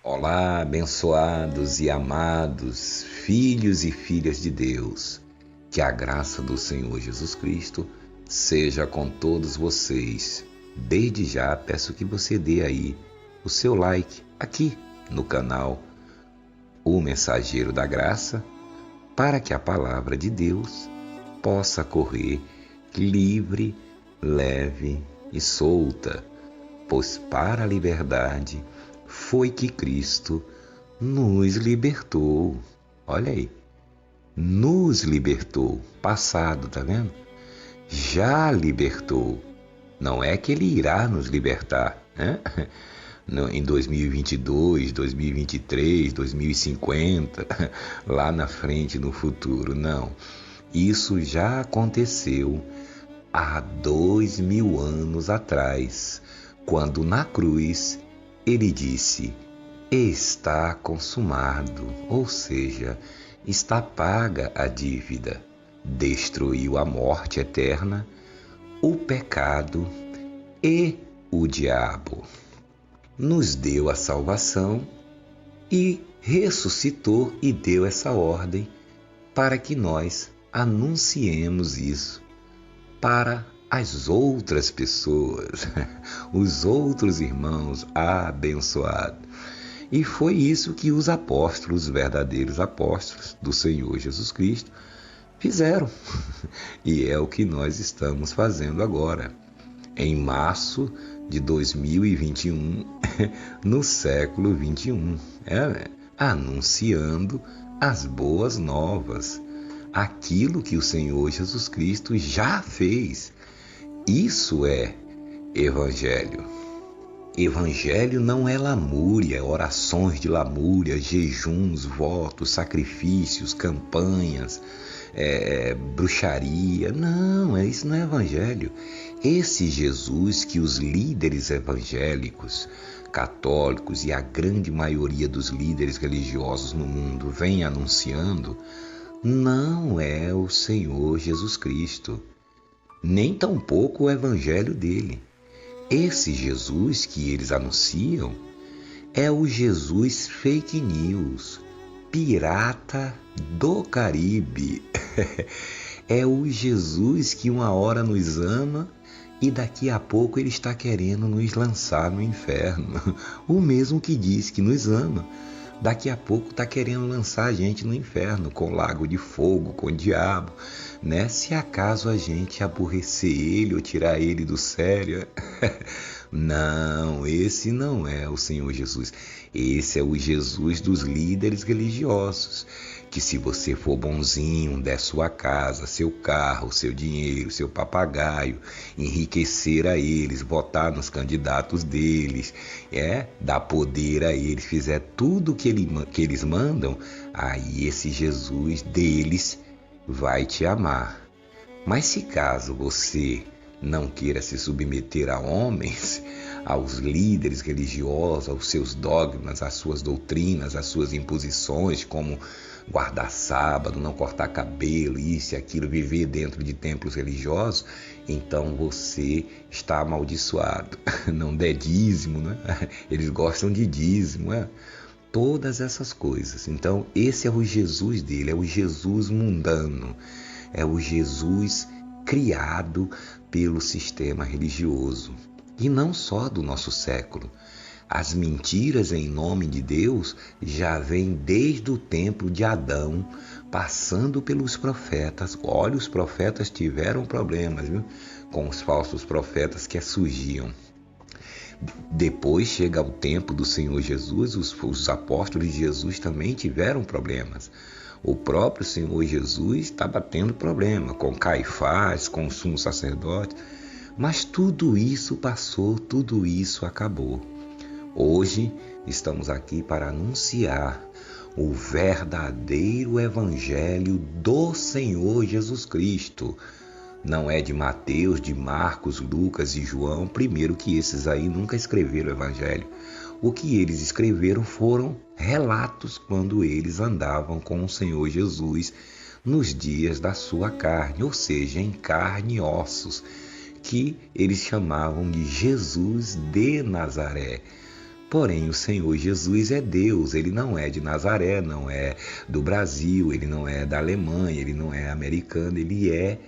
Olá, abençoados e amados filhos e filhas de Deus. Que a graça do Senhor Jesus Cristo seja com todos vocês. Desde já peço que você dê aí o seu like aqui no canal O Mensageiro da Graça, para que a palavra de Deus possa correr livre, leve e solta, pois para a liberdade foi que Cristo nos libertou. Olha aí, nos libertou. Passado, tá vendo? Já libertou. Não é que ele irá nos libertar, né? Em 2022, 2023, 2050, lá na frente, no futuro. Não. Isso já aconteceu há 2000 anos atrás, quando na cruz ele disse: está consumado, ou seja, está paga a dívida. Destruiu a morte eterna, o pecado e o diabo. Nos deu a salvação e ressuscitou e deu essa ordem para que nós anunciemos isso para as outras pessoas, os outros irmãos abençoados. E foi isso que os apóstolos, os verdadeiros apóstolos do Senhor Jesus Cristo, fizeram. E é o que nós estamos fazendo agora, em março de 2021, no século 21, anunciando as boas novas, aquilo que o Senhor Jesus Cristo já fez. Isso é Evangelho. Evangelho não é lamúria, orações de lamúria, jejuns, votos, sacrifícios, campanhas, bruxaria. Não, isso não é Evangelho. Esse Jesus que os líderes evangélicos, católicos e a grande maioria dos líderes religiosos no mundo vem anunciando, não é o Senhor Jesus Cristo, nem tampouco o Evangelho dele. Esse Jesus que eles anunciam é o Jesus fake news, pirata do Caribe. É o Jesus que uma hora nos ama e daqui a pouco ele está querendo nos lançar no inferno. O mesmo que diz que nos ama, daqui a pouco está querendo lançar a gente no inferno, com lago de fogo, com o diabo, né? Se acaso a gente aborrecer ele ou tirar ele do sério. Não, esse não é o Senhor Jesus. Esse é o Jesus dos líderes religiosos, que se você for bonzinho, der sua casa, seu carro, seu dinheiro, seu papagaio, enriquecer a eles, votar nos candidatos deles, dar poder a eles, fizer tudo o que eles mandam, aí esse Jesus deles vai te amar. Mas se caso você não queira se submeter a homens, aos líderes religiosos, aos seus dogmas, às suas doutrinas, às suas imposições, como guardar sábado, não cortar cabelo, isso e aquilo, viver dentro de templos religiosos, então você está amaldiçoado. Não dê dízimo, né? Eles gostam de dízimo, né? Todas essas coisas. Então esse é o Jesus dele, é o Jesus mundano, é o Jesus criado pelo sistema religioso. E não só do nosso século. As mentiras em nome de Deus já vêm desde o tempo de Adão, passando pelos profetas. Olha, os profetas tiveram problemas, viu? Com os falsos profetas que surgiam. Depois chega o tempo do Senhor Jesus, os apóstolos de Jesus também tiveram problemas. O próprio Senhor Jesus estava tendo problema com Caifás, com o sumo sacerdote. Mas tudo isso passou, tudo isso acabou. Hoje estamos aqui para anunciar o verdadeiro Evangelho do Senhor Jesus Cristo. Não é de Mateus, de Marcos, Lucas e João, primeiro que esses aí nunca escreveram o Evangelho. O que eles escreveram foram relatos quando eles andavam com o Senhor Jesus nos dias da sua carne, ou seja, em carne e ossos, que eles chamavam de Jesus de Nazaré. Porém, o Senhor Jesus é Deus, ele não é de Nazaré, não é do Brasil, ele não é da Alemanha, ele não é americano, ele é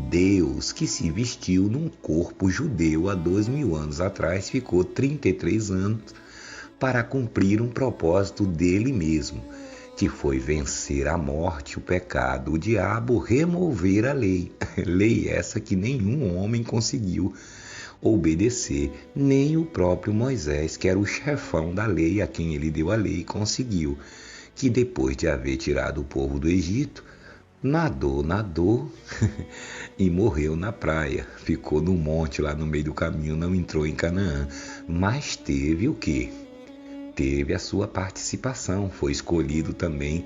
Deus que se vestiu num corpo judeu há 2000 anos atrás, ficou 33 anos para cumprir um propósito dele mesmo, que foi vencer a morte, o pecado, o diabo, remover a lei. Lei essa que nenhum homem conseguiu obedecer, nem o próprio Moisés, que era o chefão da lei, a quem ele deu a lei, conseguiu. Que depois de haver tirado o povo do Egito, nadou e morreu na praia. Ficou no monte lá no meio do caminho, não entrou em Canaã. Mas teve o quê? Teve a sua participação, foi escolhido também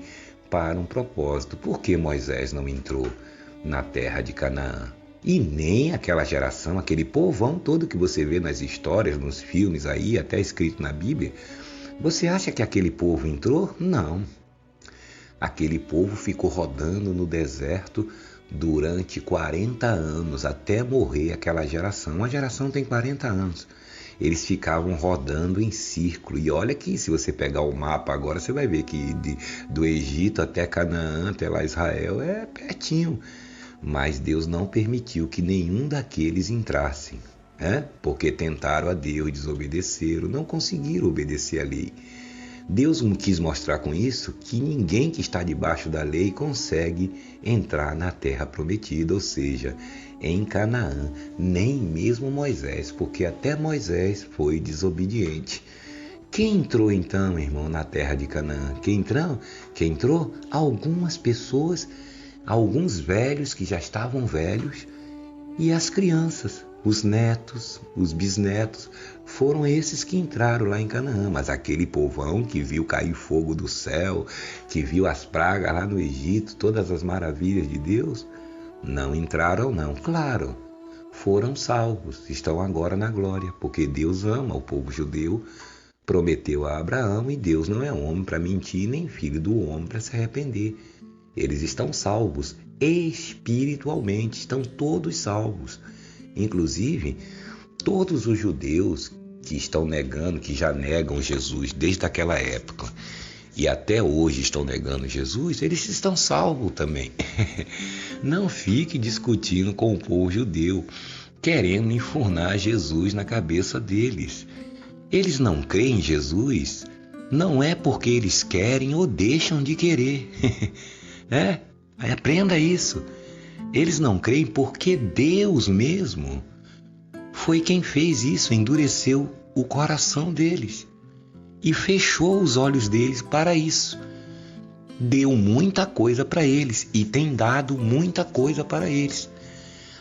para um propósito. Por que Moisés não entrou na terra de Canaã? E nem aquela geração, aquele povão todo que você vê nas histórias, nos filmes aí, até escrito na Bíblia. Você acha que aquele povo entrou? Não. Aquele povo ficou rodando no deserto durante 40 anos, até morrer aquela geração. Uma geração tem 40 anos. Eles ficavam rodando em círculo. E olha que se você pegar o mapa agora, você vai ver que do Egito até Canaã, até lá Israel, é pertinho. Mas Deus não permitiu que nenhum daqueles entrassem, porque tentaram a Deus, desobedeceram, não conseguiram obedecer a lei. Deus quis mostrar com isso que ninguém que está debaixo da lei consegue entrar na terra prometida, ou seja, em Canaã, nem mesmo Moisés, porque até Moisés foi desobediente. Quem entrou então, irmão, na terra de Canaã? Quem entrou? Algumas pessoas, alguns velhos que já estavam velhos e as crianças. Os netos, os bisnetos, foram esses que entraram lá em Canaã. Mas aquele povão que viu cair fogo do céu, que viu as pragas lá no Egito, todas as maravilhas de Deus, não entraram não. Claro, foram salvos, estão agora na glória, porque Deus ama o povo judeu, prometeu a Abraão, e Deus não é homem para mentir, nem filho do homem para se arrepender. Eles estão salvos espiritualmente, estão todos salvos. Inclusive, todos os judeus que estão negando, que já negam Jesus desde aquela época e até hoje estão negando Jesus, eles estão salvos também. Não fique discutindo com o povo judeu, querendo enfurnar Jesus na cabeça deles. Eles não creem em Jesus, não é porque eles querem ou deixam de querer. Aprenda isso. Eles não creem porque Deus mesmo foi quem fez isso, endureceu o coração deles e fechou os olhos deles para isso. Deu muita coisa para eles e tem dado muita coisa para eles.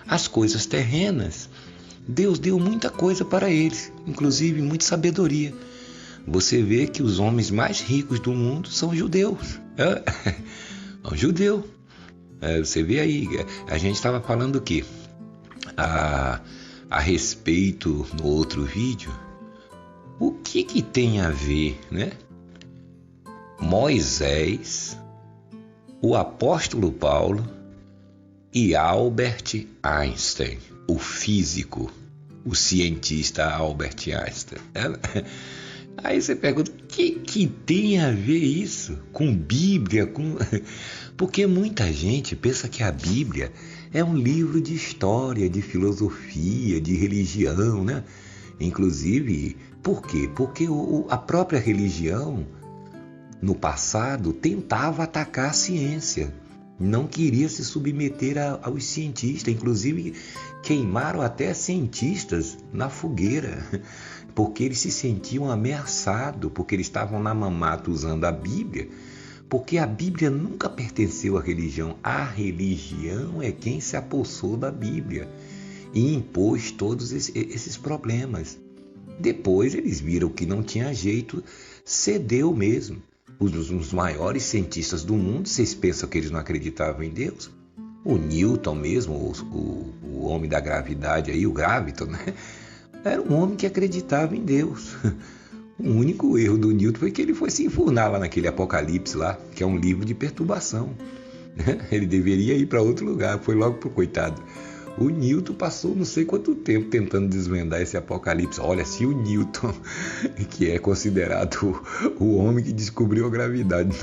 As coisas terrenas, Deus deu muita coisa para eles, inclusive muita sabedoria. Você vê que os homens mais ricos do mundo são judeus. Um judeu. Você vê aí, a gente estava falando o quê? A respeito no outro vídeo, o que tem a ver, né? Moisés, o apóstolo Paulo e Albert Einstein, o físico, o cientista Albert Einstein. Aí você pergunta, o que tem a ver isso com Bíblia? Porque muita gente pensa que a Bíblia é um livro de história, de filosofia, de religião, né? Inclusive, por quê? Porque a própria religião, no passado, tentava atacar a ciência. Não queria se submeter aos cientistas. Inclusive, queimaram até cientistas na fogueira, porque eles se sentiam ameaçados, porque eles estavam na mamata usando a Bíblia, porque a Bíblia nunca pertenceu à religião. A religião é quem se apossou da Bíblia e impôs todos esses problemas. Depois eles viram que não tinha jeito, cedeu mesmo. Os maiores cientistas do mundo, vocês pensam que eles não acreditavam em Deus? O Newton mesmo, o homem da gravidade aí, o Graviton, né? Era um homem que acreditava em Deus. O único erro do Newton foi que ele foi se enfurnar lá naquele Apocalipse lá, que é um livro de perturbação. Ele deveria ir para outro lugar, foi logo pro coitado. O Newton passou não sei quanto tempo tentando desvendar esse Apocalipse. Olha, se o Newton, que é considerado o homem que descobriu a gravidade,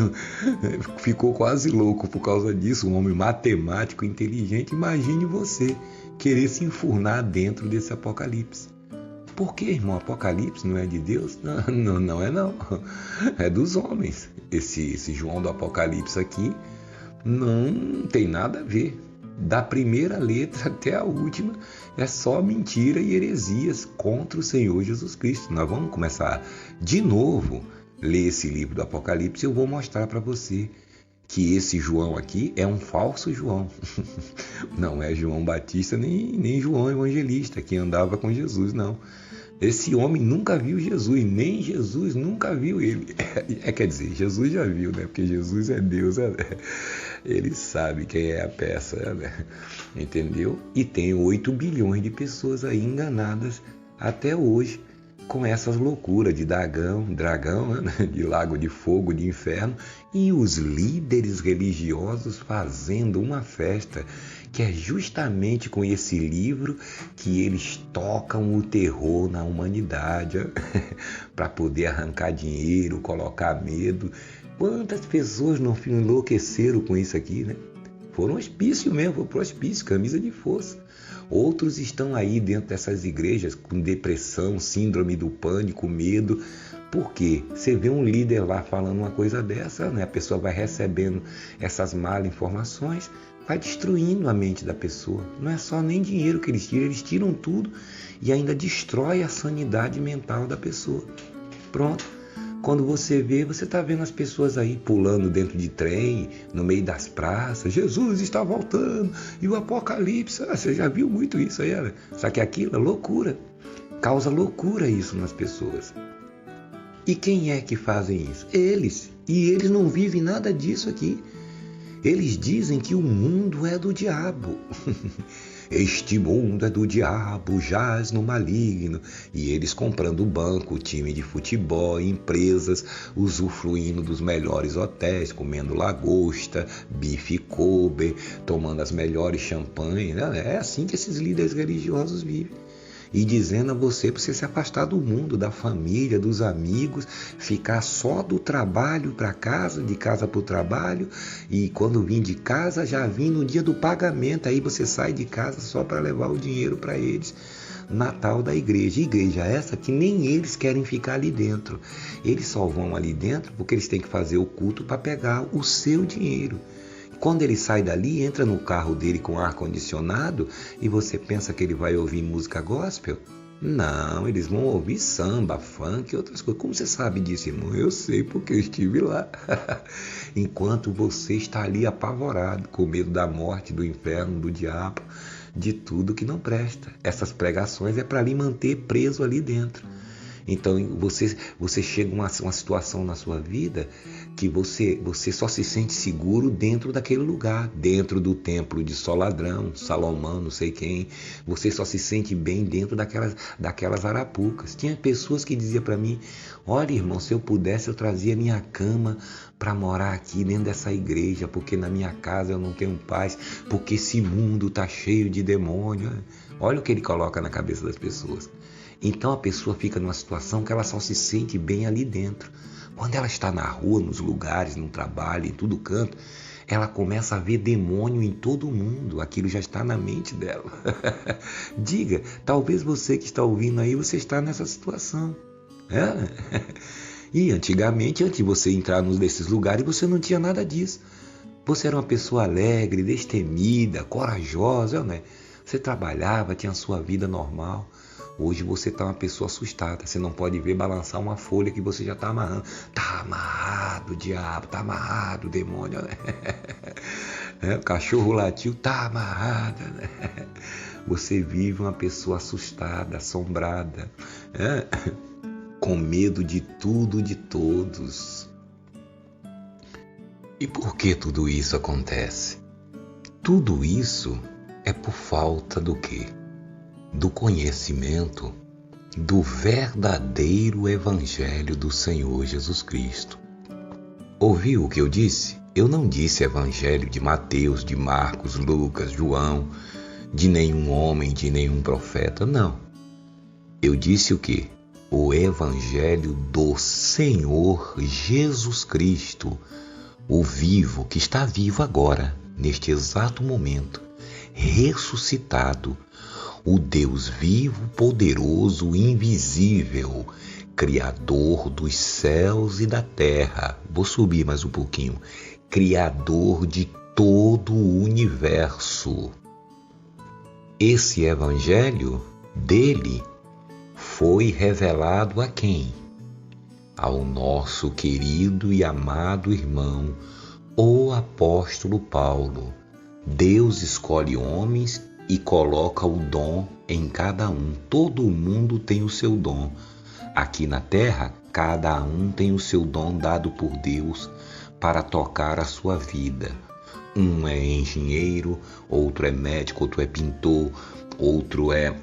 ficou quase louco por causa disso, um homem matemático, inteligente, imagine você querer se enfurnar dentro desse Apocalipse. Por que, irmão? Apocalipse não é de Deus? Não é não. É dos homens. Esse João do Apocalipse aqui não tem nada a ver. Da primeira letra até a última é só mentira e heresias contra o Senhor Jesus Cristo. Nós vamos começar de novo a ler esse livro do Apocalipse e eu vou mostrar para você que esse João aqui é um falso João. Não é João Batista nem João Evangelista que andava com Jesus, não. Esse homem nunca viu Jesus, nem Jesus nunca viu ele. Quer dizer, Jesus já viu, né? Porque Jesus é Deus, né? Ele sabe quem é a peça, né? Entendeu? E tem 8 bilhões de pessoas aí enganadas até hoje com essas loucuras de dragão, né? De lago de fogo, de inferno, e os líderes religiosos fazendo uma festa que é justamente com esse livro que eles tocam o terror na humanidade para poder arrancar dinheiro, colocar medo. Quantas pessoas não enlouqueceram com isso aqui, né? Foram hospício mesmo, foi pro hospício, camisa de força. Outros estão aí dentro dessas igrejas com depressão, síndrome do pânico, medo. Por quê? Você vê um líder lá falando uma coisa dessa, né? A pessoa vai recebendo essas malas informações, vai destruindo a mente da pessoa. Não é só nem dinheiro que eles tiram tudo e ainda destrói a sanidade mental da pessoa. Pronto. Quando você vê, você está vendo as pessoas aí pulando dentro de trem, no meio das praças. Jesus está voltando e o Apocalipse. Você já viu muito isso aí, né? Só que aquilo é loucura. Causa loucura isso nas pessoas. E quem é que fazem isso? Eles. E eles não vivem nada disso aqui. Eles dizem que o mundo é do diabo. Este mundo é do diabo, jaz no maligno. E eles comprando banco, time de futebol, empresas, usufruindo dos melhores hotéis, comendo lagosta, bife Kobe, tomando as melhores champanhes. É assim que esses líderes religiosos vivem. E dizendo a você para você se afastar do mundo, da família, dos amigos, ficar só do trabalho para casa, de casa para o trabalho, e quando vir de casa, já vim no dia do pagamento, aí você sai de casa só para levar o dinheiro para eles. Natal da igreja. Igreja essa que nem eles querem ficar ali dentro. Eles só vão ali dentro porque eles têm que fazer o culto para pegar o seu dinheiro. Quando ele sai dali, entra no carro dele com ar-condicionado e você pensa que ele vai ouvir música gospel? Não, eles vão ouvir samba, funk e outras coisas. Como você sabe disso, irmão? Eu sei porque eu estive lá. Enquanto você está ali apavorado, com medo da morte, do inferno, do diabo, de tudo que não presta. Essas pregações é para lhe manter preso ali dentro. Então você chega a uma situação na sua vida que você só se sente seguro dentro daquele lugar, dentro do templo de Soladrão, Salomão, não sei quem. Você só se sente bem dentro daquelas arapucas. Tinha pessoas que diziam para mim: olha, irmão, se eu pudesse eu trazia minha cama para morar aqui dentro dessa igreja, porque na minha casa eu não tenho paz, porque esse mundo está cheio de demônio. Olha o que ele coloca na cabeça das pessoas. Então a pessoa fica numa situação que ela só se sente bem ali dentro. Quando ela está na rua, nos lugares, no trabalho, em todo canto, ela começa a ver demônio em todo mundo. Aquilo já está na mente dela. Diga, talvez você que está ouvindo aí, você está nessa situação. E antigamente, antes de você entrar num desses lugares, você não tinha nada disso. Você era uma pessoa alegre, destemida, corajosa, né? Você trabalhava, tinha a sua vida normal. Hoje você está uma pessoa assustada. Você não pode ver balançar uma folha que você já está amarrando. Está amarrado, diabo. Está amarrado, demônio. Né? O cachorro latiu. Está amarrado. Né? Você vive uma pessoa assustada, assombrada. Né? Com medo de tudo, de todos. E por que tudo isso acontece? Tudo isso é por falta do quê? Do conhecimento do verdadeiro Evangelho do Senhor Jesus Cristo. Ouviu o que eu disse? Eu não disse Evangelho de Mateus, de Marcos, Lucas, João, de nenhum homem, de nenhum profeta, não. Eu disse o quê? O Evangelho do Senhor Jesus Cristo, o vivo, que está vivo agora, neste exato momento, ressuscitado, o Deus vivo, poderoso, invisível, Criador dos céus e da terra. Vou subir mais um pouquinho. Criador de todo o universo. Esse Evangelho dele foi revelado a quem? Ao nosso querido e amado irmão, o apóstolo Paulo. Deus escolhe homens e coloca o dom em cada um. Todo mundo tem o seu dom. Aqui na terra, cada um tem o seu dom dado por Deus para tocar a sua vida. Um é engenheiro, outro é médico, outro é pintor, outro é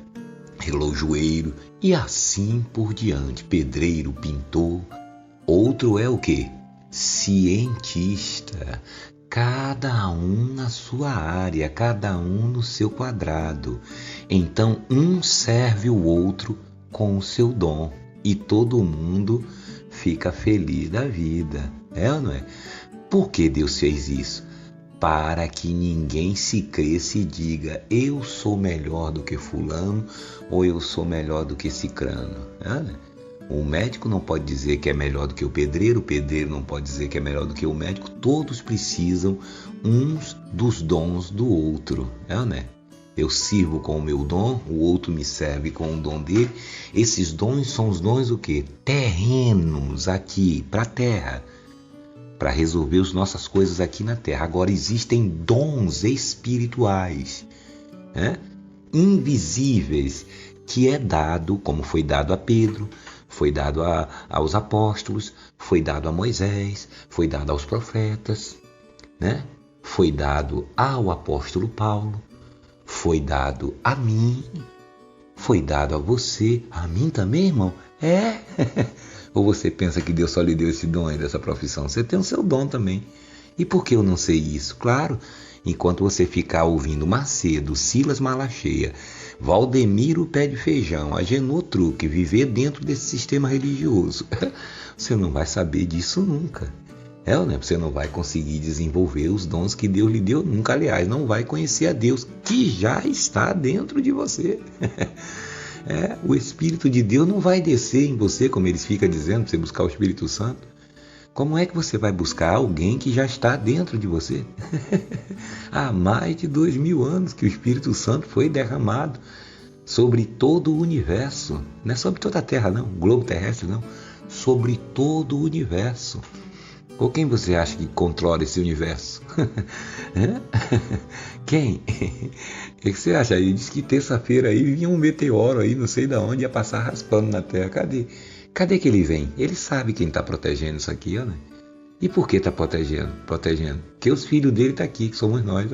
relojoeiro e assim por diante. Pedreiro, pintor. Outro é o quê? Cientista. Cada um na sua área, cada um no seu quadrado. Então, um serve o outro com o seu dom e todo mundo fica feliz da vida. É ou não é? Por que Deus fez isso? Para que ninguém se cresça e diga: eu sou melhor do que fulano ou eu sou melhor do que cicrano. O médico não pode dizer que é melhor do que o pedreiro não pode dizer que é melhor do que o médico. Todos precisam uns dos dons do outro. Eu sirvo com o meu dom, o outro me serve com o dom dele. Esses dons são os dons o quê? Terrenos aqui, para a terra, para resolver as nossas coisas aqui na terra. Agora existem dons espirituais, invisíveis, que é dado, como foi dado a Pedro, foi dado aos apóstolos, foi dado a Moisés, foi dado aos profetas, foi dado ao apóstolo Paulo, foi dado a mim, foi dado a você, a mim também, irmão? Ou você pensa que Deus só lhe deu esse dom aí dessa profissão? Você tem o seu dom também. E por que eu não sei isso? Claro, enquanto você ficar ouvindo Macedo, Silas Malacheia, Valdemiro Pé de Feijão, Agenor Truque, viver dentro desse sistema religioso, você não vai saber disso nunca. Você não vai conseguir desenvolver os dons que Deus lhe deu nunca. Aliás, não vai conhecer a Deus que já está dentro de você. O Espírito de Deus não vai descer em você, como eles ficam dizendo, para você buscar o Espírito Santo. Como é que você vai buscar alguém que já está dentro de você? Há mais de 2000 anos que o Espírito Santo foi derramado sobre todo o universo. Não é sobre toda a Terra, não, globo terrestre, não. Sobre todo o universo. Ou quem você acha que controla esse universo? Quem? O que você acha? Ele disse que terça-feira aí vinha um meteoro aí, não sei de onde, ia passar raspando na Terra. Cadê? Cadê que ele vem? Ele sabe quem está protegendo isso aqui, E por que está protegendo? Porque os filhos dele estão aqui, que somos nós.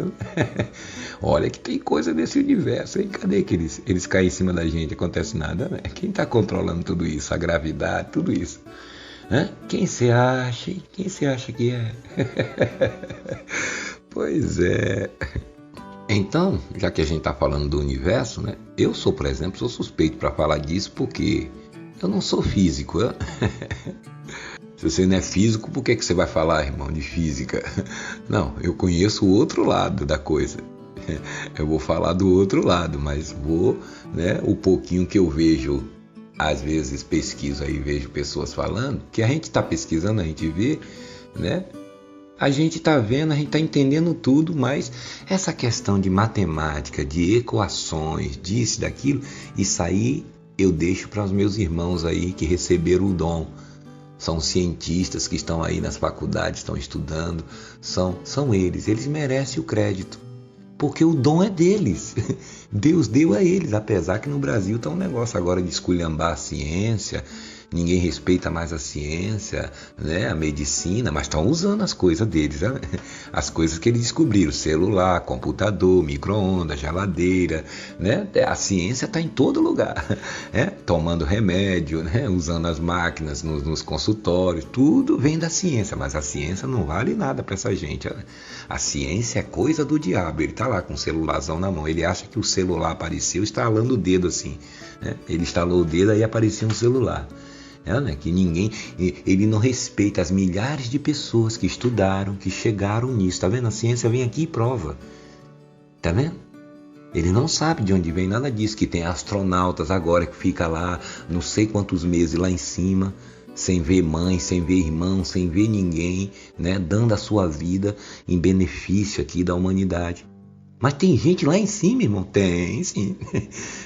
Olha que tem coisa nesse universo, hein? Cadê que eles caem em cima da gente? Acontece nada, Quem está controlando tudo isso? A gravidade, tudo isso. Quem você acha? Quem você acha que é? Pois é. Então, já que a gente está falando do universo, eu sou, por exemplo, sou suspeito para falar disso porque eu não sou físico. Se você não é físico, por que você vai falar, irmão, de física? Não, eu conheço o outro lado da coisa. Eu vou falar do outro lado, mas vou, o pouquinho que eu vejo. Às vezes pesquiso aí, vejo pessoas falando, que a gente está pesquisando, a gente vê, A gente está vendo, a gente está entendendo tudo, mas essa questão de matemática, de equações, disso, daquilo, isso aí eu deixo para os meus irmãos aí que receberam o dom. São cientistas que estão aí nas faculdades, estão estudando, são eles merecem o crédito. Porque o dom é deles. Deus deu a eles, apesar que no Brasil está um negócio agora de esculhambar a ciência, ninguém respeita mais a ciência, né, a medicina, mas estão usando as coisas deles, né? As coisas que eles descobriram, celular, computador, micro-ondas, geladeira, né? A ciência está em todo lugar, né? Tomando remédio, né? Usando as máquinas nos consultórios, tudo vem da ciência, mas a ciência não vale nada para essa gente, né? A ciência é coisa do diabo, ele está lá com o celularzão na mão, ele acha que o celular apareceu estalando o dedo assim, né? Ele estalou o dedo e apareceu um celular. Né? Que ninguém, ele não respeita as milhares de pessoas que estudaram, que chegaram nisso, tá vendo? A ciência vem aqui e prova, tá vendo? Ele não sabe de onde vem nada disso, que tem astronautas agora que fica lá não sei quantos meses lá em cima, sem ver mãe, sem ver irmão, sem ver ninguém, né? Dando a sua vida em benefício aqui da humanidade. Mas tem gente lá em cima, irmão? Tem, sim.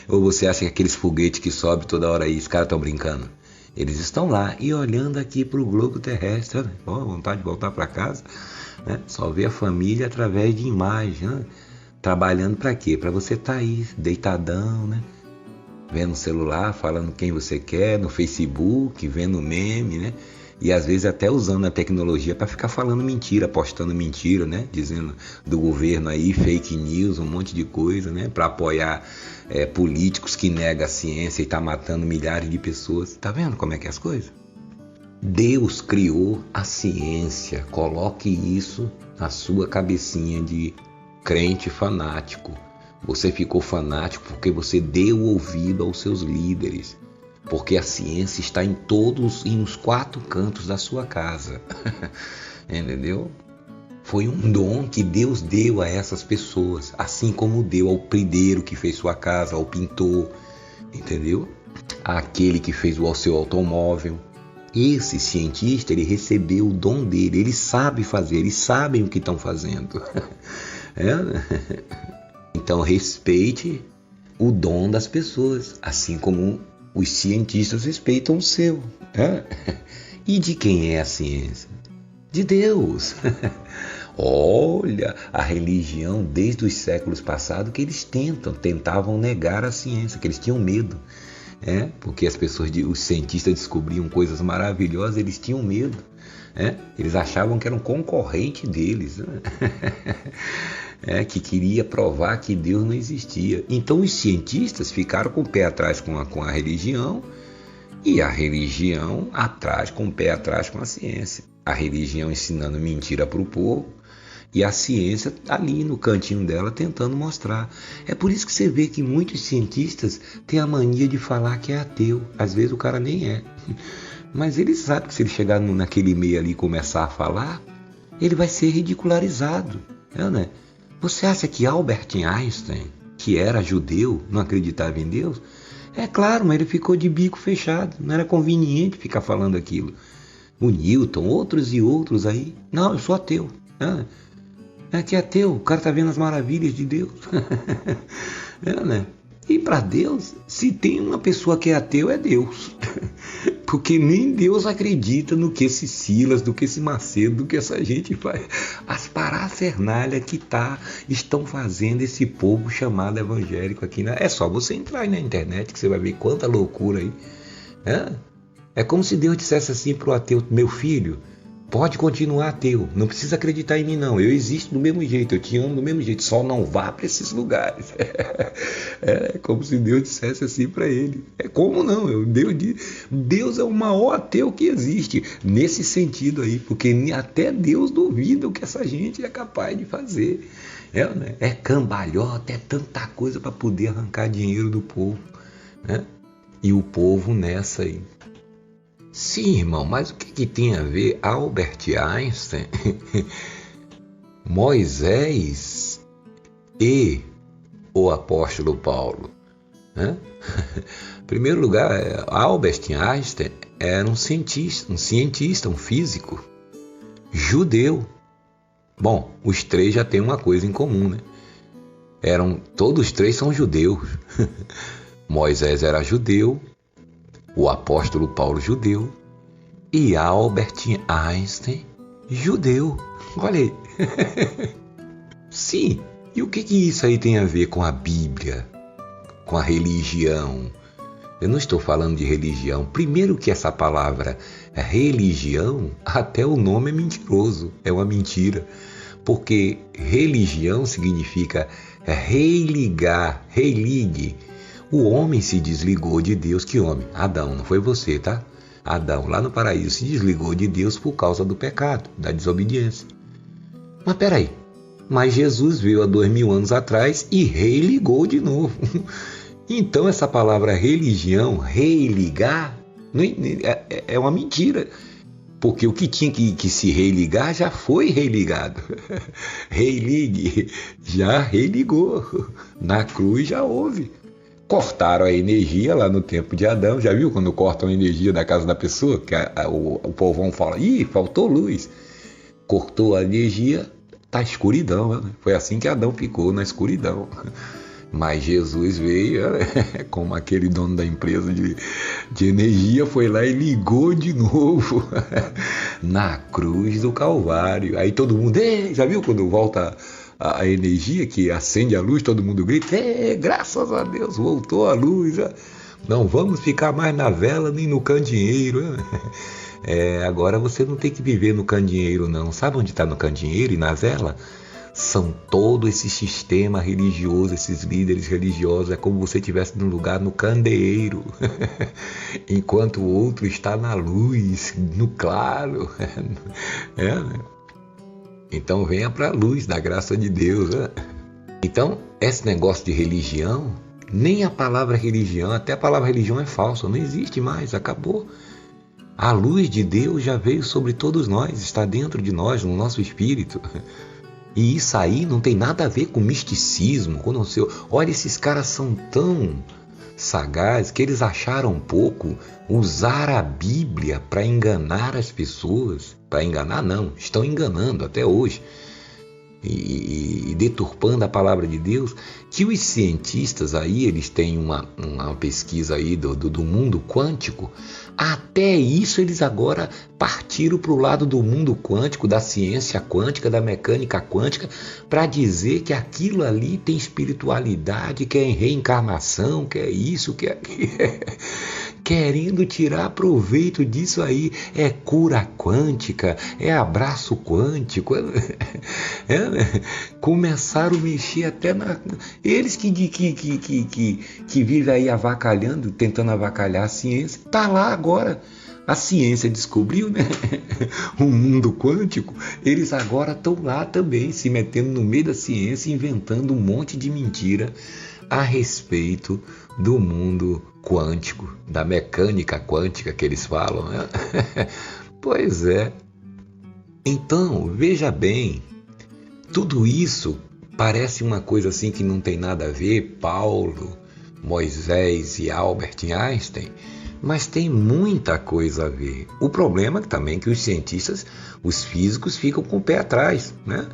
Ou você acha que aqueles foguetes que sobem toda hora aí, os caras estão brincando? Eles estão lá e olhando aqui para o globo terrestre, né? Vontade de voltar para casa, né? Só ver a família através de imagem, né? Trabalhando para quê? Para você estar aí, deitadão, né? Vendo o celular, falando quem você quer, no Facebook, vendo meme, né? E às vezes até usando a tecnologia para ficar falando mentira, postando mentira, né? Dizendo do governo aí, fake news, um monte de coisa, né? Para apoiar políticos que negam a ciência e tá matando milhares de pessoas. Tá vendo como é que é as coisas? Deus criou a ciência. Coloque isso na sua cabecinha de crente fanático. Você ficou fanático porque você deu ouvido aos seus líderes. Porque a ciência está em os 4 cantos da sua casa. Entendeu? Foi um dom que Deus deu a essas pessoas, assim como deu ao prideiro que fez sua casa, ao pintor, entendeu? Àquele que fez o seu automóvel. Esse cientista, ele recebeu o dom dele, ele sabe fazer, eles sabem o que estão fazendo. Então respeite o dom das pessoas, assim como os cientistas respeitam o seu. E de quem é a ciência? De Deus. Olha, a religião desde os séculos passados que eles tentavam negar a ciência, que eles tinham medo. Porque os cientistas descobriam coisas maravilhosas, eles tinham medo. Eles achavam que era um concorrente deles. Que queria provar que Deus não existia. Então os cientistas ficaram com o pé atrás com a religião e a religião com o pé atrás com a ciência. A religião ensinando mentira para o povo e a ciência ali no cantinho dela tentando mostrar. É por isso que você vê que muitos cientistas têm a mania de falar que é ateu. Às vezes o cara nem é. Mas ele sabe que se ele chegar naquele meio ali e começar a falar, ele vai ser ridicularizado. Né? Você acha que Albert Einstein, que era judeu, não acreditava em Deus? É claro, mas ele ficou de bico fechado. Não era conveniente ficar falando aquilo. O Newton, outros e outros aí. Não, eu sou ateu. Que é ateu, o cara está vendo as maravilhas de Deus. Né? E para Deus, se tem uma pessoa que é ateu, é Deus. Porque nem Deus acredita no que esse Silas, do que esse Macedo, do que essa gente faz. As parafernálias que estão fazendo esse povo chamado evangélico aqui. É só você entrar aí na internet que você vai ver quanta loucura aí. É como se Deus dissesse assim para o ateu: meu filho, pode continuar ateu, não precisa acreditar em mim não, eu existo do mesmo jeito, eu te amo do mesmo jeito, só não vá para esses lugares. É como se Deus dissesse assim para ele. Como não? Deus é o maior ateu que existe, nesse sentido aí, porque até Deus duvida o que essa gente é capaz de fazer. É cambalhota, é tanta coisa para poder arrancar dinheiro do povo. E o povo nessa aí. Sim, irmão, mas o que tem a ver Albert Einstein, Moisés e o apóstolo Paulo? Em primeiro lugar, Albert Einstein era um cientista, um físico, judeu. Bom, os três já têm uma coisa em comum, né? Todos os três são judeus. Moisés era judeu, o apóstolo Paulo judeu e Albert Einstein judeu. Olha aí. Sim, e o que isso aí tem a ver com a Bíblia, com a religião, Eu não estou falando de religião. Primeiro que essa palavra religião, até o nome é mentiroso, é uma mentira. Porque religião significa religar, religue. O homem se desligou de Deus. Que homem? Adão, não foi você, tá? Adão, lá no paraíso, se desligou de Deus por causa do pecado, da desobediência. Mas peraí, mas Jesus veio há 2000 anos atrás e religou de novo. Então essa palavra religião, religar, é uma mentira. Porque o que tinha que se religar já foi religado. Religue, já religou. Na cruz já houve. Cortaram a energia lá no tempo de Adão. Já viu quando cortam a energia da casa da pessoa? Que o povão fala, ih, faltou luz. Cortou a energia, tá escuridão. Né? Foi assim que Adão ficou, na escuridão. Mas Jesus veio, como aquele dono da empresa de energia, foi lá e ligou de novo na cruz do Calvário. Aí todo mundo, já viu quando volta a energia, que acende a luz, todo mundo grita, graças a Deus, voltou a luz. Não vamos ficar mais na vela nem no candeeiro. Agora você não tem que viver no candeeiro, não. Sabe onde está no candeeiro e na vela? São todo esse sistema religioso, esses líderes religiosos. É como se você estivesse num lugar no candeeiro, enquanto o outro está na luz, no claro. Né? Então venha para a luz da graça de Deus. Né? Então, esse negócio de religião, nem a palavra religião, até a palavra religião é falsa, não existe mais, acabou. A luz de Deus já veio sobre todos nós, está dentro de nós, no nosso espírito. E isso aí não tem nada a ver com misticismo. Olha, esses caras são tão sagazes que eles acharam pouco usar a Bíblia para enganar as pessoas. Para enganar não, estão enganando até hoje. E deturpando a palavra de Deus, que os cientistas aí, eles têm uma pesquisa aí do mundo quântico. Até isso eles agora partiram para o lado do mundo quântico, da ciência quântica, da mecânica quântica, para dizer que aquilo ali tem espiritualidade, que é reencarnação, que é isso, que é aquilo. Querendo tirar proveito disso aí, é cura quântica, é abraço quântico, começaram a mexer até eles que vivem aí avacalhando, tentando avacalhar a ciência, tá lá agora. A ciência descobriu, né? O mundo quântico, eles agora estão lá também, se metendo no meio da ciência, inventando um monte de mentira a respeito do mundo quântico, da mecânica quântica que eles falam, né? Pois é. Então, veja bem, tudo isso parece uma coisa assim que não tem nada a ver, Paulo, Moisés e Albert Einstein, mas tem muita coisa a ver. O problema também é que os cientistas, os físicos, ficam com o pé atrás, né?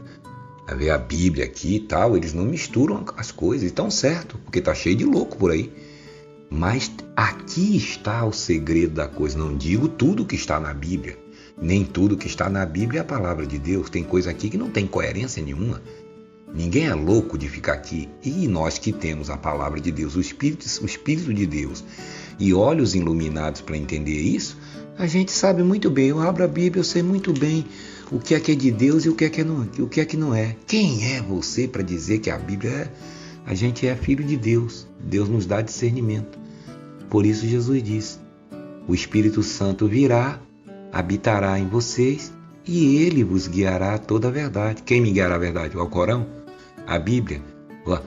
A ver a Bíblia aqui e tal, eles não misturam as coisas, e estão certo, porque está cheio de louco por aí. Mas aqui está o segredo da coisa. Não digo tudo que está na Bíblia, nem tudo que está na Bíblia é a palavra de Deus. Tem coisa aqui que não tem coerência nenhuma. Ninguém é louco de ficar aqui. E nós que temos a palavra de Deus, o Espírito de Deus e olhos iluminados para entender isso, a gente sabe muito bem. Eu abro a Bíblia, eu sei muito bem o que é de Deus e o que é que não é. Quem é você para dizer que a Bíblia é? A gente é filho de Deus. Deus nos dá discernimento. Por isso Jesus disse, o Espírito Santo virá, habitará em vocês e ele vos guiará a toda a verdade. Quem me guiará a verdade? O Alcorão? A Bíblia?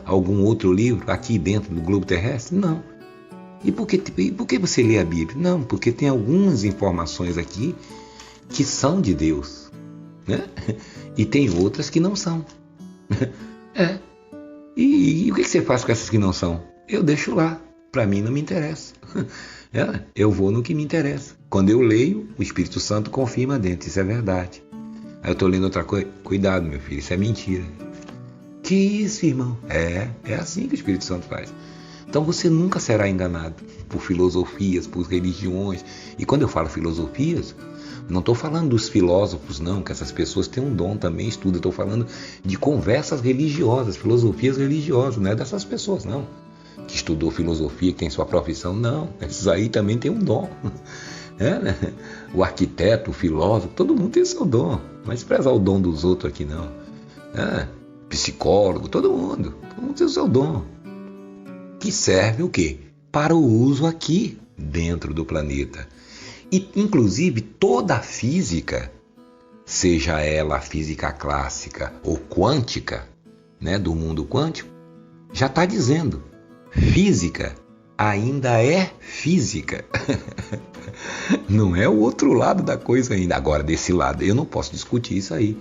Algum outro livro aqui dentro do globo terrestre? Não. E por que você lê a Bíblia? Não, porque tem algumas informações aqui que são de Deus, né? E tem outras que não são. E o que você faz com essas que não são? Eu deixo lá. Para mim não me interessa. Eu vou no que me interessa. Quando eu leio, o Espírito Santo confirma dentro. Isso é verdade. Aí eu estou lendo outra coisa. Cuidado, meu filho, isso é mentira. Que isso, irmão? É assim que o Espírito Santo faz. Então você nunca será enganado por filosofias, por religiões. E quando eu falo filosofias, não estou falando dos filósofos, não, que essas pessoas têm um dom também, estudam. Estou falando de conversas religiosas, filosofias religiosas, não é dessas pessoas, não. que estudou filosofia, que tem sua profissão. Não, esses aí também tem um dom. Né? O arquiteto, o filósofo, todo mundo tem seu dom. Não é desprezar o dom dos outros aqui, não. Psicólogo, todo mundo tem o seu dom. Que serve o quê? Para o uso aqui dentro do planeta. E, inclusive, toda a física, seja ela a física clássica ou quântica, né, do mundo quântico, já está dizendo, física ainda é física. Não é o outro lado da coisa ainda. Agora, desse lado, eu não posso discutir isso aí.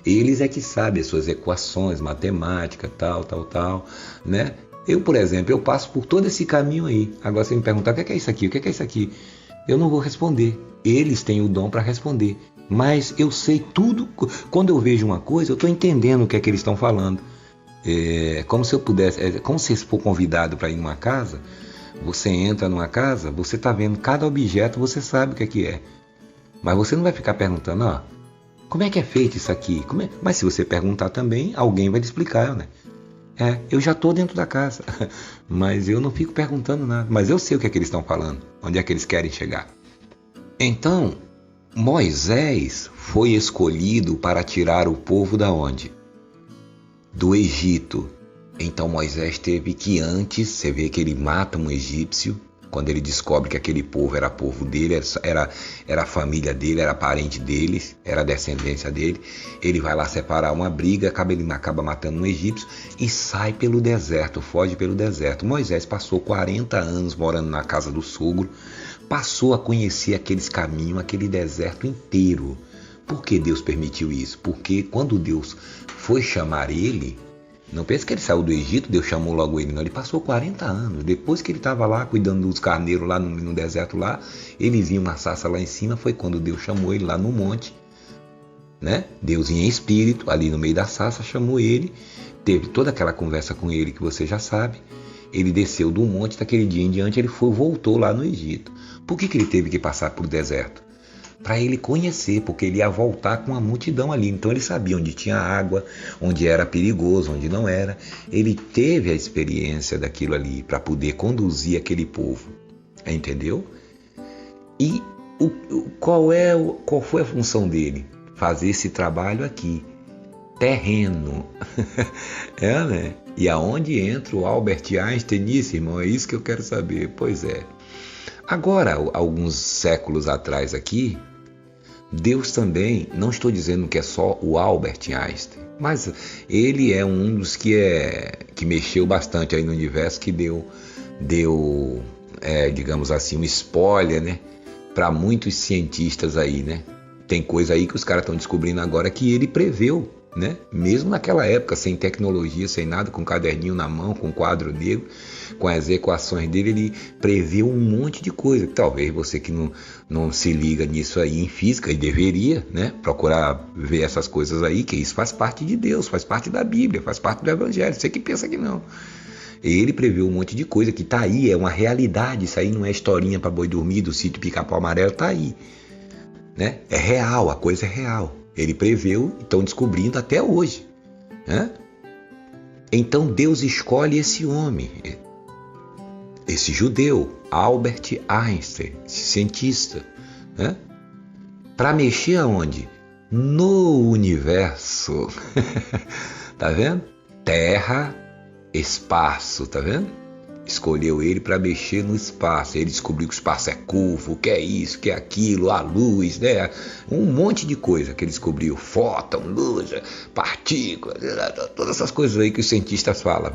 Eles é que sabem as suas equações, matemática, tal, né? Eu, por exemplo, eu passo por todo esse caminho aí. Agora, você me perguntar, o que é isso aqui? O que é isso aqui? Eu não vou responder. Eles têm o dom para responder. Mas eu sei tudo. Quando eu vejo uma coisa, eu estou entendendo o que é que eles estão falando. Como se eu pudesse. Como se for convidado para ir numa casa. Você entra numa casa, você está vendo cada objeto, você sabe o que é. Mas você não vai ficar perguntando, como é que é feito isso aqui? Mas se você perguntar também, alguém vai te explicar, né? Eu já estou dentro da casa, mas eu não fico perguntando nada. Mas eu sei o que é que eles estão falando, onde é que eles querem chegar. Então, Moisés foi escolhido para tirar o povo da onde? Do Egito. Então Moisés teve que antes, você vê que ele mata um egípcio, quando ele descobre que aquele povo era povo dele, era a família dele, era parente deles, era a descendência dele. Ele vai lá separar uma briga, ele acaba matando um egípcio e sai pelo deserto, foge pelo deserto. Moisés passou 40 anos morando na casa do sogro, passou a conhecer aqueles caminhos, aquele deserto inteiro. Por que Deus permitiu isso? Porque quando Deus foi chamar ele, não pense que ele saiu do Egito, Deus chamou logo ele, não. Ele passou 40 anos. Depois que ele estava lá cuidando dos carneiros lá no deserto lá, ele viu uma sarça lá em cima, foi quando Deus chamou ele lá no monte, né? Deus em espírito, ali no meio da sarça, chamou ele, teve toda aquela conversa com ele que você já sabe. Ele desceu do monte, daquele dia em diante ele voltou lá no Egito. Por que ele teve que passar por deserto? Para ele conhecer, porque ele ia voltar com uma multidão ali. Então ele sabia onde tinha água, onde era perigoso, onde não era. Ele teve a experiência daquilo ali para poder conduzir aquele povo. Entendeu? E qual foi a função dele? Fazer esse trabalho aqui, terreno. Né? E aonde entra o Albert Einstein nisso, irmão? É isso que eu quero saber. Pois é. Agora, alguns séculos atrás aqui, Deus também, não estou dizendo que é só o Albert Einstein, mas ele é um dos que mexeu bastante aí no universo, que deu digamos assim, um spoiler, né, para muitos cientistas aí, né? Tem coisa aí que os caras estão descobrindo agora que ele preveu, né? Mesmo naquela época, sem tecnologia, sem nada, com um caderninho na mão, com um quadro negro, com as equações dele, ele previu um monte de coisa. Talvez você que não se liga nisso aí em física, e deveria, né, procurar ver essas coisas aí, que isso faz parte de Deus, faz parte da Bíblia, faz parte do Evangelho. Você que pensa que não. Ele previu um monte de coisa que está aí, é uma realidade. Isso aí não é historinha para boi dormir do sítio Pica-Pau Amarelo, está aí, né? É real, a coisa é real. Ele preveu e estão descobrindo até hoje, né? Então Deus escolhe esse homem, esse judeu, Albert Einstein, esse cientista, né? Para mexer aonde? No universo. Tá vendo? Terra, espaço, tá vendo? Escolheu ele para mexer no espaço. Ele descobriu que o espaço é curvo, que é isso, que é aquilo, a luz, né? Um monte de coisa que ele descobriu. Fóton, luz, partículas, todas essas coisas aí que os cientistas falam.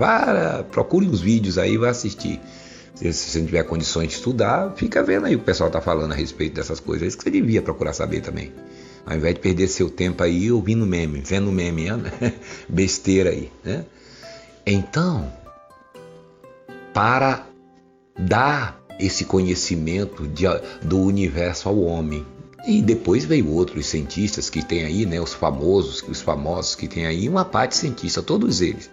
Procure uns vídeos aí e vai assistir. Se você não tiver condições de estudar, fica vendo aí o que o pessoal está falando a respeito dessas coisas. É isso que você devia procurar saber também. Ao invés de perder seu tempo aí ouvindo meme, vendo meme, né? Besteira aí, né? Então, para dar esse conhecimento do universo ao homem. E depois veio outros cientistas que tem aí, né, os famosos que tem aí, uma parte de cientista, todos eles.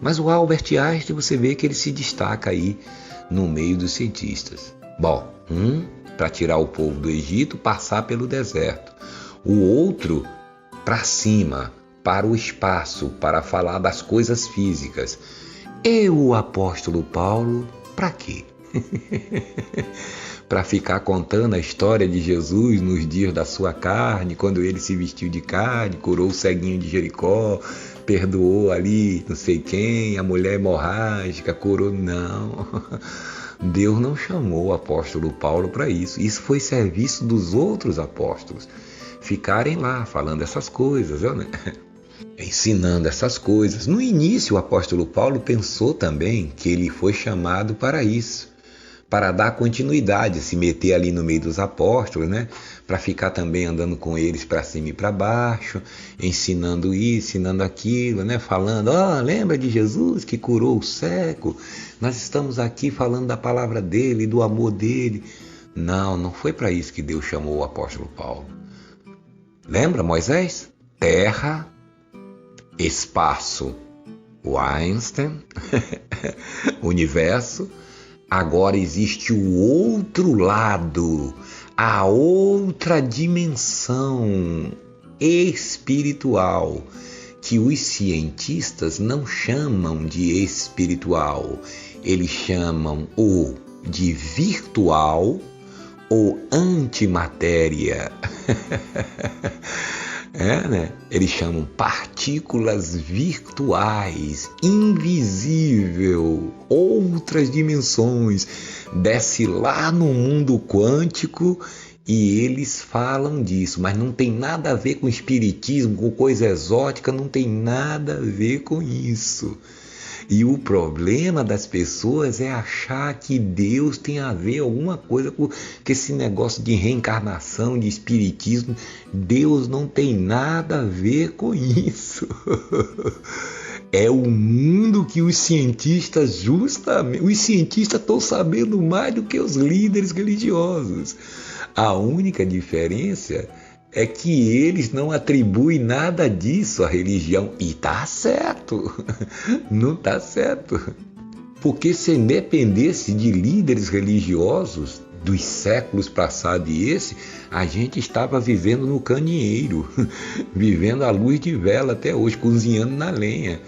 Mas o Albert Einstein, você vê que ele se destaca aí no meio dos cientistas. Bom, para tirar o povo do Egito, passar pelo deserto. O outro, para cima, para o espaço, para falar das coisas físicas. E o apóstolo Paulo, para quê? Para ficar contando a história de Jesus nos dias da sua carne, quando ele se vestiu de carne, curou o ceguinho de Jericó, perdoou ali não sei quem, a mulher hemorrágica, curou. Não, Deus não chamou o apóstolo Paulo para isso. Isso foi serviço dos outros apóstolos, ficarem lá falando essas coisas, né? Ensinando essas coisas. No início, o apóstolo Paulo pensou também que ele foi chamado para isso, para dar continuidade, se meter ali no meio dos apóstolos, né? Para ficar também andando com eles para cima e para baixo, ensinando isso, ensinando aquilo, né? Falando, lembra de Jesus que curou o cego? Nós estamos aqui falando da palavra dele, do amor dele. Não, não foi para isso que Deus chamou o apóstolo Paulo. Lembra Moisés? Terra, espaço, o Einstein, universo. Agora existe o outro lado, a outra dimensão espiritual, que os cientistas não chamam de espiritual, eles chamam ou de virtual ou antimatéria. Né? Eles chamam partículas virtuais, invisível, outras dimensões. Desce lá no mundo quântico e eles falam disso, mas não tem nada a ver com espiritismo, com coisa exótica, não tem nada a ver com isso. E o problema das pessoas é achar que Deus tem a ver alguma coisa com esse negócio de reencarnação, de espiritismo. Deus não tem nada a ver com isso. É o mundo que os cientistas, justamente, os cientistas estão sabendo mais do que os líderes religiosos. A única diferença é que eles não atribuem nada disso à religião. E tá certo, não tá certo. Porque se dependesse de líderes religiosos dos séculos passados e esse, a gente estava vivendo no candeeiro, vivendo à luz de vela até hoje, cozinhando na lenha.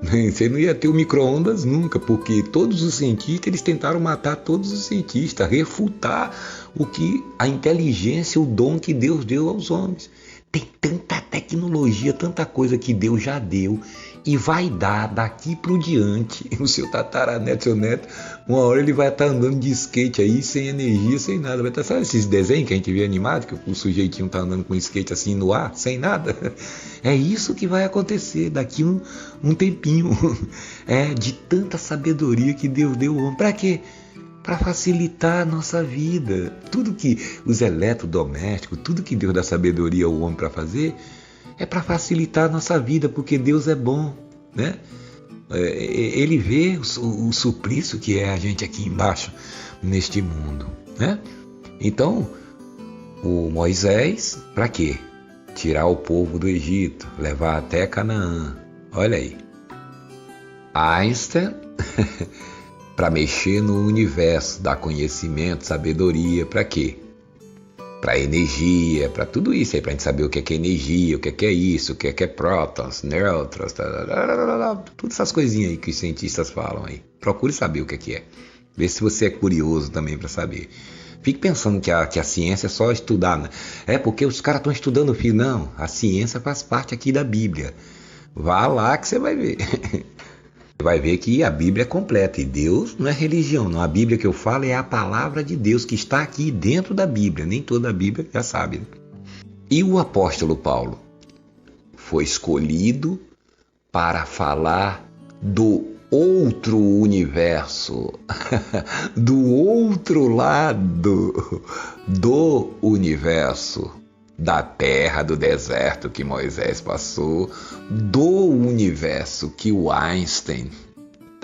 Você não ia ter o micro-ondas nunca, porque todos os cientistas, eles tentaram matar todos os cientistas, refutar o que a inteligência, o dom que Deus deu aos homens. Tem tanta tecnologia, tanta coisa que Deus já deu e vai dar daqui para o diante. O seu tataraneto, seu neto, uma hora ele vai estar andando de skate aí, sem energia, sem nada. Vai estar, sabe esses desenhos que a gente vê animado, que o sujeitinho está andando com skate assim no ar, sem nada? É isso que vai acontecer daqui um tempinho. De tanta sabedoria que Deus deu ao homem. Para quê? Para facilitar a nossa vida. Tudo que os eletrodomésticos, tudo que Deus dá sabedoria ao homem para fazer, é para facilitar a nossa vida, porque Deus é bom, né? Ele vê o suplício que é a gente aqui embaixo, neste mundo, né? Então, o Moisés, para quê? Tirar o povo do Egito, levar até Canaã. Olha aí. Einstein, para mexer no universo, dar conhecimento, sabedoria, para quê? Para energia, para tudo isso aí, para a gente saber o que é energia, o que é isso, o que é prótons, nêutrons, todas essas coisinhas aí que os cientistas falam aí. Procure saber o que é. Vê se você é curioso também para saber. Fique pensando que a ciência é só estudar, né? É porque os caras estão estudando, filho. Não, a ciência faz parte aqui da Bíblia. Vá lá que você vai ver. Você vai ver que a Bíblia é completa. E Deus não é religião, não. A Bíblia que eu falo é a palavra de Deus que está aqui dentro da Bíblia. Nem toda a Bíblia já sabe, né? E o apóstolo Paulo foi escolhido para falar do outro universo, do outro lado do universo, da terra, do deserto que Moisés passou, do universo que o Einstein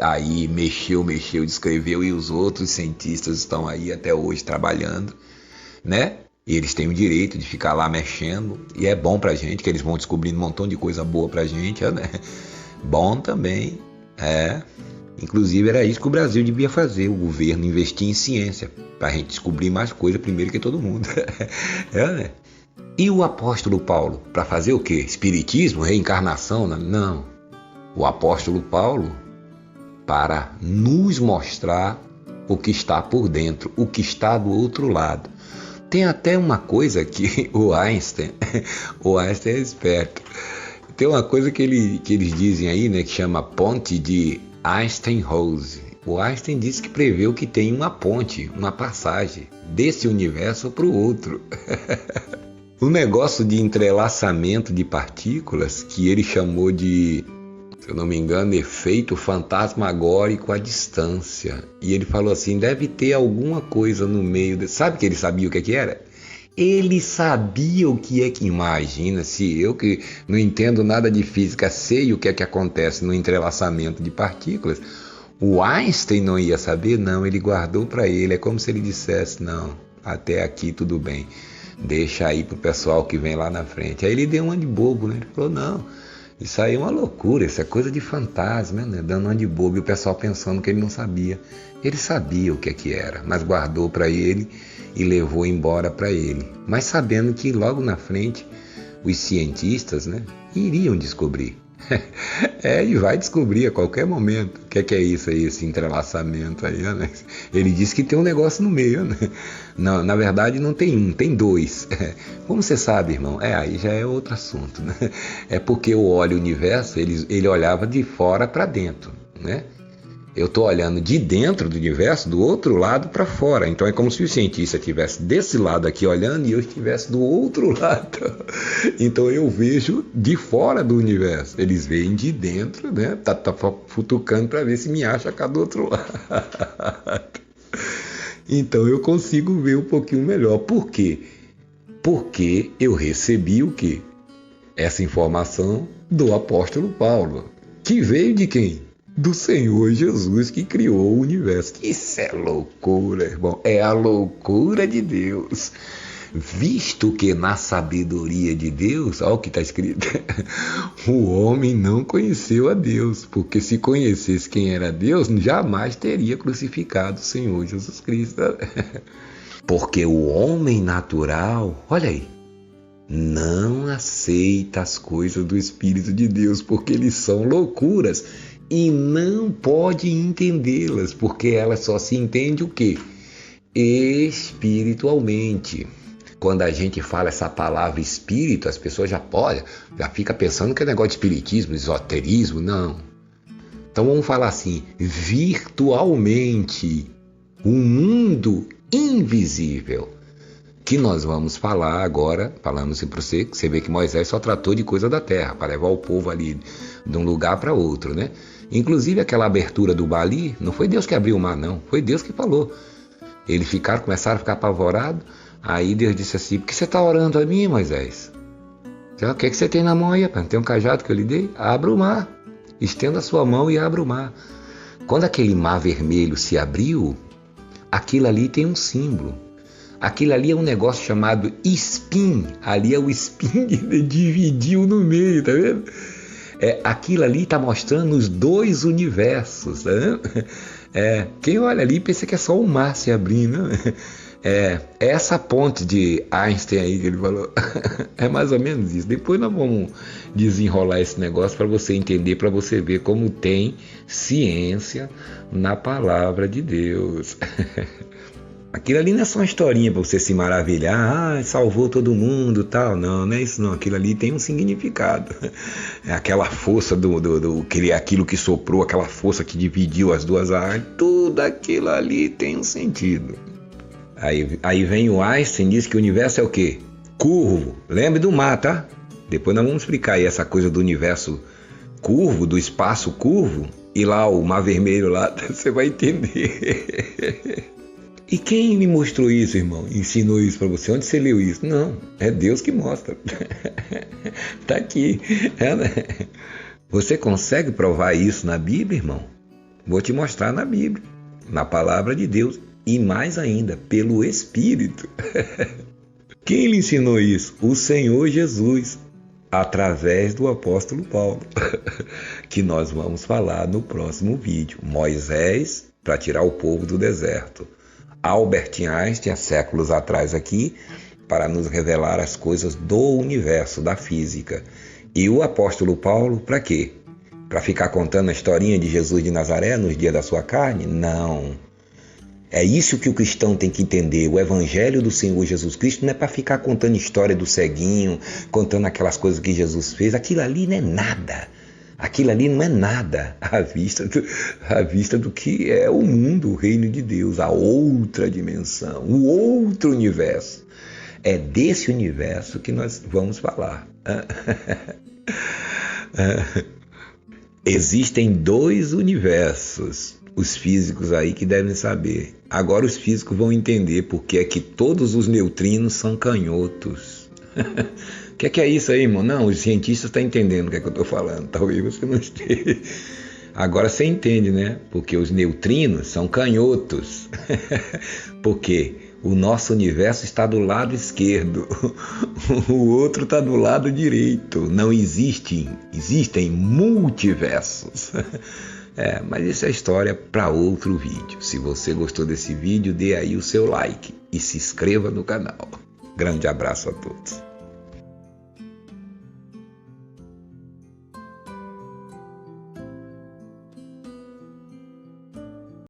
aí mexeu, descreveu, e os outros cientistas estão aí até hoje trabalhando, né? E eles têm o direito de ficar lá mexendo, e é bom pra gente, que eles vão descobrindo um montão de coisa boa pra gente, né? Bom também, Inclusive era isso que o Brasil devia fazer, o governo investir em ciência, pra gente descobrir mais coisa primeiro que todo mundo. Né? E o apóstolo Paulo, para fazer o quê? Espiritismo, reencarnação? Não. O apóstolo Paulo para nos mostrar o que está por dentro, o que está do outro lado. Tem até uma coisa que o Einstein é esperto. Tem uma coisa que eles dizem aí, né, que chama ponte de Einstein-Rose. O Einstein disse que preveu que tem uma ponte, uma passagem desse universo para o outro. O negócio de entrelaçamento de partículas, que ele chamou de, se eu não me engano, efeito fantasmagórico à distância. E ele falou assim, deve ter alguma coisa no meio. Sabe que ele sabia o que era? Ele sabia o que é que... Imagina, se eu que não entendo nada de física sei o que é que acontece no entrelaçamento de partículas, o Einstein não ia saber? Não, ele guardou para ele. É como se ele dissesse, não, até aqui tudo bem. Deixa aí pro pessoal que vem lá na frente. Aí ele deu uma de bobo, né? Ele falou, não, isso aí é uma loucura, isso é coisa de fantasma, né? Dando uma de bobo e o pessoal pensando que ele não sabia. Ele sabia o que é que era, mas guardou para ele e levou embora para ele. Mas sabendo que logo na frente os cientistas, né, iriam descobrir. E vai descobrir a qualquer momento. O que é isso aí, esse entrelaçamento aí, né? Ele disse que tem um negócio no meio, né? Não, na verdade não tem um, tem dois. Como você sabe, irmão? Aí já é outro assunto, né? É porque eu olho o universo, ele olhava de fora para dentro, né? Eu estou olhando de dentro do universo, do outro lado para fora. Então é como se o cientista estivesse desse lado aqui olhando e eu estivesse do outro lado. Então eu vejo de fora do universo. Eles veem de dentro, né? Tá futucando para ver se me acha cá do outro lado. Então eu consigo ver um pouquinho melhor. Por quê? Porque eu recebi o quê? Essa informação do apóstolo Paulo. Que veio de quem? Do Senhor Jesus que criou o universo. Isso é loucura, irmão. É a loucura de Deus. Visto que na sabedoria de Deus, olha o que está escrito, o homem não conheceu a Deus, porque se conhecesse quem era Deus, jamais teria crucificado o Senhor Jesus Cristo. Porque o homem natural, olha aí, não aceita as coisas do Espírito de Deus, porque eles são loucuras. E não pode entendê-las, porque elas só se entende o quê? Espiritualmente. Quando a gente fala essa palavra espírito, as pessoas já ficam pensando que é negócio de espiritismo, esoterismo, não. Então vamos falar assim, virtualmente, o mundo invisível. Que nós vamos falar agora, falamos para você, que você vê que Moisés só tratou de coisa da terra, para levar o povo ali de um lugar para outro, né? Inclusive aquela abertura do Bali, não foi Deus que abriu o mar, não, foi Deus que falou. Eles começaram a ficar apavorados, aí Deus disse assim, por que você está orando a mim, Moisés? O que é que você tem na mão aí, rapaz? Tem um cajado que eu lhe dei? Abra o mar, estenda a sua mão e abra o mar. Quando aquele mar vermelho se abriu, aquilo ali tem um símbolo. Aquilo ali é um negócio chamado spin. Ali é o spin que dividiu no meio, tá vendo? Aquilo ali está mostrando os dois universos, tá vendo? Quem olha ali pensa que é só o mar se abrindo, né? Essa ponte de Einstein aí que ele falou. É mais ou menos isso. Depois nós vamos desenrolar esse negócio para você entender, para você ver como tem ciência na palavra de Deus. Aquilo ali não é só uma historinha para você se maravilhar, salvou todo mundo, tal. Não é isso não. Aquilo ali tem um significado. É aquela força aquilo que soprou, aquela força que dividiu as duas áreas. Tudo aquilo ali tem um sentido. Aí vem o Einstein e diz que o universo é o quê? Curvo. Lembre do mar, tá? Depois nós vamos explicar aí essa coisa do universo curvo, do espaço curvo. E lá o mar vermelho lá, você vai entender. E quem me mostrou isso, irmão? Ensinou isso para você? Onde você leu isso? Não, é Deus que mostra. Tá aqui. Né? Você consegue provar isso na Bíblia, irmão? Vou te mostrar na Bíblia, na palavra de Deus. E mais ainda, pelo Espírito. Quem lhe ensinou isso? O Senhor Jesus, através do apóstolo Paulo, que nós vamos falar no próximo vídeo. Moisés, para tirar o povo do deserto. Albert Einstein, há séculos atrás aqui, para nos revelar as coisas do universo, da física. E o apóstolo Paulo, para quê? Para ficar contando a historinha de Jesus de Nazaré nos dias da sua carne? Não. É isso que o cristão tem que entender. O evangelho do Senhor Jesus Cristo não é para ficar contando história do ceguinho, contando aquelas coisas que Jesus fez. Aquilo ali não é nada. Aquilo ali não é nada à vista do que é o mundo, o reino de Deus, a outra dimensão, o outro universo. É desse universo que nós vamos falar. Existem 2 universos, os físicos aí que devem saber. Agora os físicos vão entender porque é que todos os neutrinos são canhotos. O que é isso aí, irmão? Não, os cientistas estão entendendo o que é que eu estou falando. Talvez você não esteja. Agora você entende, né? Porque os neutrinos são canhotos. Porque o nosso universo está do lado esquerdo. O outro está do lado direito. Não existem multiversos. Mas isso é história para outro vídeo. Se você gostou desse vídeo, dê aí o seu like e se inscreva no canal. Grande abraço a todos.